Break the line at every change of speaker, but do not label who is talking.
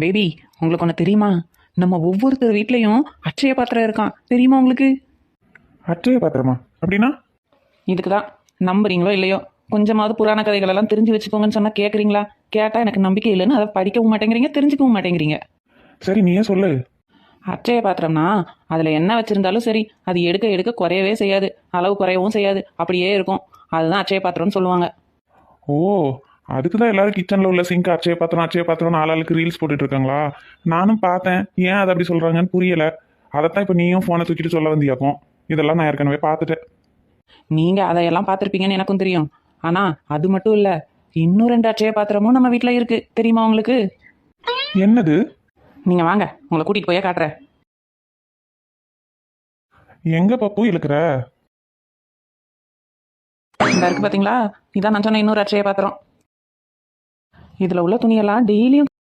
Baby, உங்களுக்கு ஒன்று தெரியுமா? நம்ம ஒவ்வொருத்தர் வீட்லேயும் அட்சய பாத்திரம் இருக்கான், தெரியுமா உங்களுக்கு?
அட்சய பாத்திரமா அப்படின்னா?
இதுக்கு தான். நம்புறீங்களோ இல்லையோ, கொஞ்சமாவது புராண கதைகள் எல்லாம் தெரிஞ்சு வச்சுக்கோங்கன்னு சொன்னால் கேட்குறீங்களா? கேட்டால் எனக்கு நம்பிக்கை இல்லைன்னு அதை படிக்கவும் மாட்டேங்கிறீங்க, தெரிஞ்சுக்கவும் மாட்டேங்கிறீங்க.
சரி, நீயே சொல்லு.
அட்சய பாத்திரம்னா அதில் என்ன வச்சுருந்தாலும் சரி, அது எடுக்க எடுக்க குறையவே செய்யாது, அளவு குறையவும் செய்யாது, அப்படியே இருக்கும். அதுதான் அட்சய பாத்திரம்னு சொல்லுவாங்க.
ஓ, அதுக்கு தான் எல்லாரும் கிச்சனில் உள்ள சிங்க் அட்சய பாத்திரம் ஆளாளுக்கு ரீல்ஸ் போட்டுட்டு இருக்காங்களா? நானும் பார்த்தேன். ஏன் அதை அப்படி சொல்கிறாங்கன்னு புரியல. அதைத்தான் இப்போ நீயும் ஃபோனை தூக்கிட்டு சொல்ல வந்தியாக்கும். இதெல்லாம் நான் ஏற்கனவே பார்த்துட்டேன்.
நீங்கள் அதையெல்லாம் பார்த்துருப்பீங்கன்னு எனக்கும் தெரியும். ஆனால் அது மட்டும் இல்லை, இன்னும் 2 அட்சய பாத்திரமும் நம்ம வீட்டில் இருக்குது, தெரியுமா உங்களுக்கு?
என்னது?
நீங்கள் வாங்க, உங்களை கூட்டிகிட்டு போயே காட்டுறேன்.
எங்க பப்பு இழுக்கிற?
இந்த இருக்கு பார்த்தீங்களா, இதான் நான் சொன்ன இன்னொரு அட்சய பாத்திரம். இதில் உள்ள துணியெல்லாம் டெய்லியும்